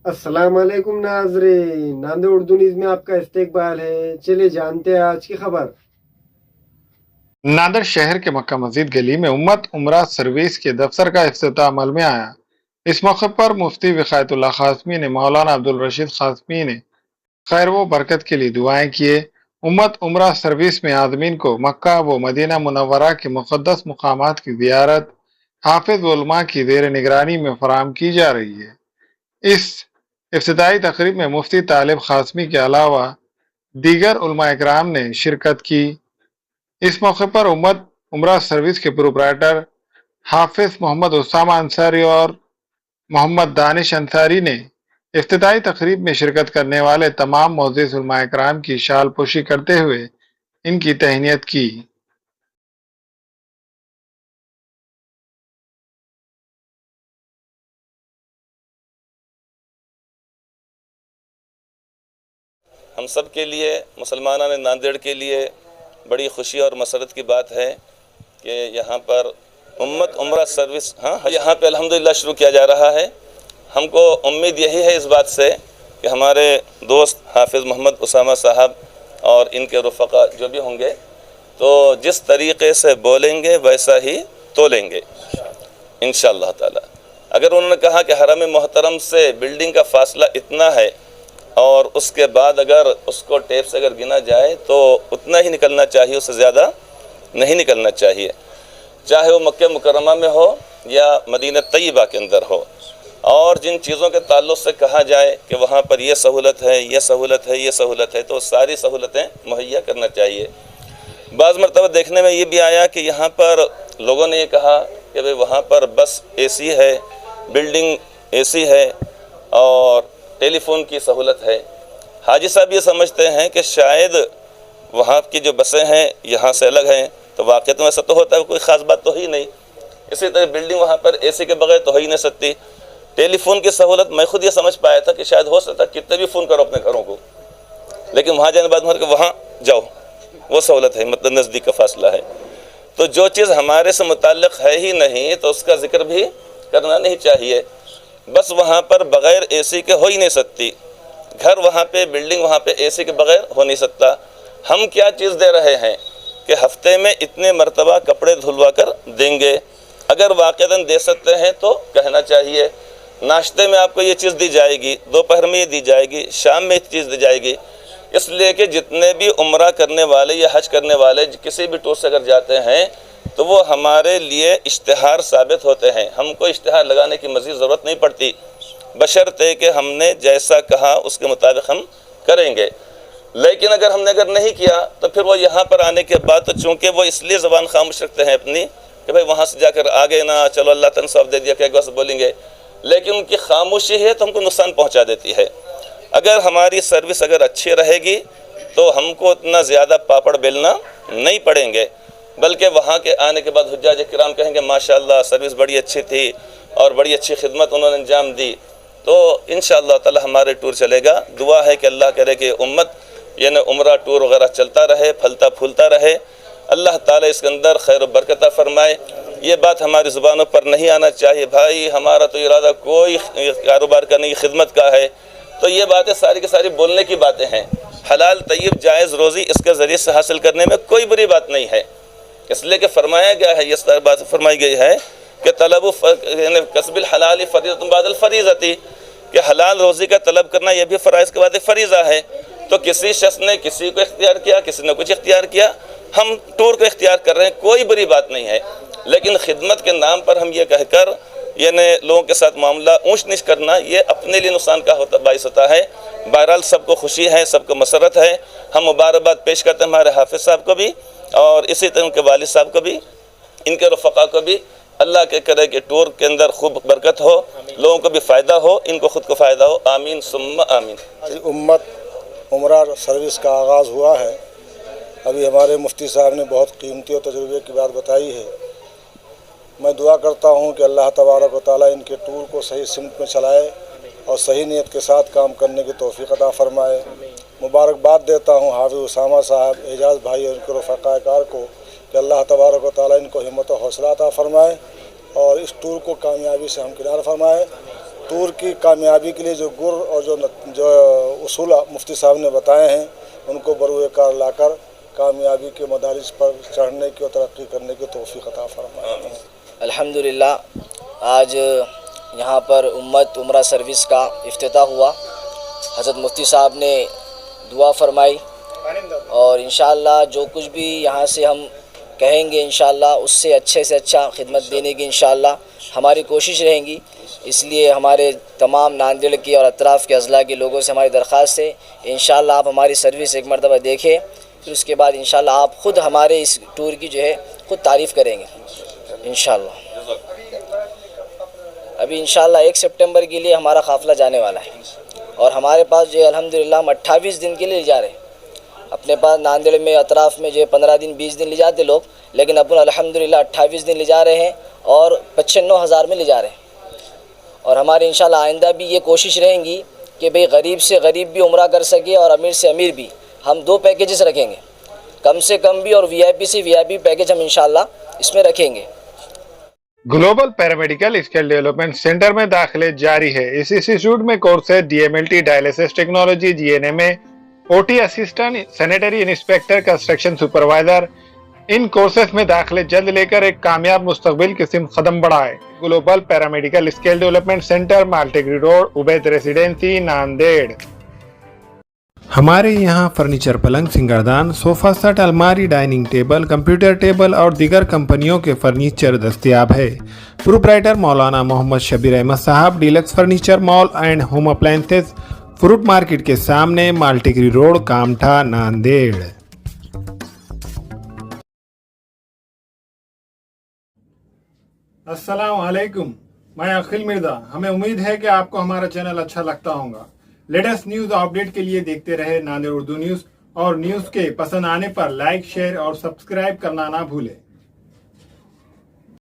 अस्सलाम वालेकुम नाज़रीन, नांदे उर्दू न्यूज़ में आपका इस्तकबाल है। चलिए जानते हैं आज की खबर। नांदेड़ शहर के मक्का मस्जिद गली में उम्मत उमरा सर्विस के दफ्तर का इफ्तिताह अमल में आया। इस मौके पर मुफ्ती विकायतुल्लाह खासमी ने मौलाना अब्दुल रशीद खासमी ने खैर व बरकत के लिए दुआएं किए। उम्मत उमरा सर्विस में आदमीन को मक्का व मदीना मुनव्वरा के मुक़द्दस मुकामात की ज़ियारत हाफिज उलमा की ज़ेर निगरानी में फराहम की जा रही है। इस इफ्तिताही तकरीब में मुफ्ती तालिब खासमी के अलावा दीगर उलमा इकराम ने शिरकत की। इस मौके पर उम्मत उमरा सर्विस के प्रोपराइटर हाफिज मोहम्मद उसामा अंसारी और मोहम्मद दानिश अंसारी ने इफ्तिताही तकरीब में शिरकत करने वाले तमाम मोअज़्ज़िज़ उलमा इकराम की शाल पोशी करते हुए इनकी तहनीत की। हम सब के लिए मुसलमाना ने नांदेड़ के लिए बड़ी खुशी और मसरत की बात है कि यहाँ पर उम्मत उमरा सर्विस यहाँ पे अल्हम्दुलिल्लाह शुरू किया जा रहा है। हमको उम्मीद यही है इस बात से कि हमारे दोस्त हाफिज़ मोहम्मद उसामा साहब और इनके रफ़क़ा जो भी होंगे तो जिस तरीक़े से बोलेंगे वैसा ही तोलेंगे इंशाअल्लाह ताला। अगर उन्होंने कहा कि हरम मोहतरम से बिल्डिंग का फ़ासला इतना है और उसके बाद अगर उसको टेप से अगर गिना जाए तो उतना ही निकलना चाहिए, उससे ज़्यादा नहीं निकलना चाहिए, चाहे वो मक्के मुकर्रमा में हो या मदीना तय्यबा के अंदर हो। और जिन चीज़ों के ताल्लुक़ से कहा जाए कि वहाँ पर ये सहूलत है, ये सहूलत है, ये सहूलत है, तो सारी सहूलतें मुहैया करना चाहिए। बाज़ मरतबा देखने में ये भी आया कि यहाँ पर लोगों ने ये कहा कि भाई वहाँ पर बस एसी है, बिल्डिंग एसी है और टेलीफोन की सहूलत है। हाजी साहब ये समझते हैं कि शायद वहाँ की जो बसें हैं यहाँ से अलग हैं, तो वाक़ई में ऐसा तो होता है, कोई ख़ास बात तो ही नहीं। इसी तरह बिल्डिंग वहाँ पर एसी के बगैर तो हो ही नहीं सकती। टेलीफोन की सहूलत मैं खुद ये समझ पाया था कि शायद हो सकता कितने भी फ़ोन करो अपने घरों को, लेकिन वहाँ जाने बाद वहाँ जाओ वो सहूलत है, मतलब नज़दीक का फासला है। तो जो चीज़ हमारे से मुताल्लिक़ है ही नहीं तो उसका ज़िक्र भी करना नहीं चाहिए। बस वहाँ पर बग़ैर एसी के हो ही नहीं सकती, घर वहाँ पे, बिल्डिंग वहाँ पे एसी के बग़ैर हो नहीं सकता। हम क्या चीज़ दे रहे हैं कि हफ्ते में इतने मरतबा कपड़े धुलवा कर देंगे। अगर वाक़ईतन दे सकते हैं तो कहना चाहिए। नाश्ते में आपको ये चीज़ दी जाएगी, दोपहर में ये दी जाएगी, शाम में ये चीज़ दी जाएगी। इसलिए कि जितने भी उम्रा करने वाले या हज करने वाले किसी भी टूर से अगर जाते हैं तो वो हमारे लिए इश्तिहार साबित होते हैं। हमको इश्तिहार लगाने की मज़ीद ज़रूरत नहीं पड़ती, बशर्ते कि हमने जैसा कहा उसके मुताबिक हम करेंगे। लेकिन अगर हमने नहीं किया तो फिर वो यहाँ पर आने के बाद तो चूँकि वो इसलिए ज़बान खामोश रखते हैं अपनी कि भाई वहाँ से जाकर आगे ना चलो अल्लाह तन सौंप दे दिया क्या बस बोलेंगे, लेकिन उनकी खामोशी है तो हमको नुकसान पहुँचा देती है। अगर हमारी सर्विस अगर अच्छी रहेगी तो हमको उतना ज़्यादा पापड़ बेलना नहीं पड़ेंगे, बल्कि वहाँ के आने के बाद हुज्जाज किराम कहेंगे माशाअल्लाह सर्विस बड़ी अच्छी थी और बड़ी अच्छी खिदमत उन्होंने अंजाम दी। तो इंशाअल्लाह ताला हमारे टूर चलेगा। दुआ है कि अल्लाह करे कि उम्मत यानी उम्रा टूर वगैरह चलता रहे, फलता फूलता रहे। अल्लाह ताला इसके अंदर खैर व बरकत फरमाए। ये बात हमारी ज़ुबानों पर नहीं आना चाहिए भाई हमारा तो इरादा कोई कारोबार का नहीं, खिदमत का है। तो ये बातें सारी की सारी बोलने की बातें हैं। हलाल तय्यब जायज़ रोज़ी इसके ज़रिए से हासिल करने में कोई बुरी बात नहीं है, इसलिए कि फरमाया गया है, ये सारी बात फरमाई गई है कि तलब कसबिल हलाल फरीज़तुन बादल फरीज़ती, कि हलाल रोज़ी का तलब करना यह भी फ़राइज़ के बाद एक फ़रीज़ा है। तो किसी शख्स ने किसी को इख्तियार किया, किसी ने कुछ इख्तियार किया, हम टूर को इख्तियार कर रहे हैं, कोई बुरी बात नहीं है। लेकिन खिदमत के नाम पर हम ये कहकर यानी लोगों के साथ मामला ऊंच नीच करना ये अपने लिए नुकसान का बाइस होता है। बहरहाल सबको खुशी है, सबको मसरत है। हम मुबारकबाद पेश करते हैं हमारे हाफिज़ साहब को भी और इसी तरह उनके वालिद साहब को भी, इनके रफ़क़ा को भी। अल्लाह के करे कि टूर के अंदर खूब बरकत हो, लोगों को भी फ़ायदा हो, इनको ख़ुद को फ़ायदा हो। आमीन सुम्मा आमीन। उम्मत उमरा सर्विस का आगाज़ हुआ है। अभी हमारे मुफ्ती साहब ने बहुत कीमती और तजुर्बे की बात बताई है। मैं दुआ करता हूँ कि अल्लाह तबारक व तआला इनके टूर को सही सिमत में चलाए और सही नीयत के साथ काम करने की तौफीक अता फ़रमाए। मुबारकबाद देता हूँ हाफिज़ उसामा साहब, एजाज़ भाई और इनके रफ़क़ाए कार को कि अल्लाह तबारक व तआला इनको हिम्मत और हौसला अता फ़रमाए और इस टूर को कामयाबी से हमकिनार फरमाए। टूर की कामयाबी के लिए जो गुर और जो उसूल मुफ्ती साहब ने बताए हैं उनको बरूएकार लाकर कामयाबी के मदारिज पर चढ़ने की और तरक्की करने की तौफीक अता फरमाए। अल्हम्दुलिल्लाह आज यहाँ पर उम्मत उम्रा सर्विस का इफ्तिताह हुआ। हज़रत मुफ्ती साहब ने दुआ फरमाई और इंशाअल्लाह जो कुछ भी यहाँ से हम कहेंगे इंशाअल्लाह उससे अच्छे से अच्छा खिदमत देने की इंशाअल्लाह हमारी कोशिश रहेंगी। इसलिए हमारे तमाम नांदेड़ के और अतराफ़ के अज़ला के लोगों से हमारी दरख्वास्त है इंशाअल्लाह आप हमारी सर्विस एक मरतबा देखें, फिर उसके बाद इंशाअल्लाह आप ख़ुद हमारे इस टूर की जो है ख़ुद तारीफ़ करेंगे इंशाअल्लाह। अभी इंशाअल्लाह 1 सितंबर के लिए हमारा काफ़िला जाने वाला है और हमारे पास जो है अल्हम्दुलिल्लाह हम 28 दिन के लिए ले जा रहे हैं। अपने पास नांदेड़ में अतराफ़ में जो है 15 दिन 20 दिन ले जाते लोग, लेकिन अपन अल्हम्दुलिल्लाह 28 दिन ले जा रहे हैं और 95,000 में ले जा रहे हैं। और हमारे इंशाअल्लाह आइंदा भी ये कोशिश रहेंगी कि भाई गरीब से गरीब भी उम्रा कर सके और अमीर से अमीर भी। हम 2 पैकेजेस रखेंगे, कम से कम भी और वीआईपी से वीआईपी पैकेज हम इंशाअल्लाह इसमें रखेंगे। Global paramedical skill development centre में दाखिले जारी है। इस इंस्टीट्यूट में कोर्स है DMLT dialysis technology, GNMA, OT assistant, sanitary inspector, construction supervisor. इन कोर्सेज में दाखिले जल्द लेकर एक कामयाब मुस्तकबिल की सिमत कदम बढ़ाए। Global paramedical skill development centre, माल्टेगरी रोड, उबैद रेसिडेंसी, नांदेड़। हमारे यहाँ फर्नीचर, पलंग, सिंगारदान, सोफा सेट, अलमारी, डाइनिंग टेबल, कंप्यूटर टेबल और दीगर कंपनियों के फर्नीचर दस्तयाब है। प्रोप्राइटर मौलाना मोहम्मद शबीर अहमद साहब, deluxe furniture mall and home appliances, fruit market के सामने, माल्टेगरी रोड, कामठा, नांदेड़। अस्सलाम वालेकुम, मैं अखिल मिर्जा। हमें उम्मीद है कि आपको हमारा चैनल अच्छा लगता होगा। लेटेस्ट न्यूज़ अपडेट के लिए देखते रहे नांदेड़ उर्दू न्यूज़ और न्यूज़ के पसंद आने पर लाइक, शेयर और सब्सक्राइब करना ना भूलें।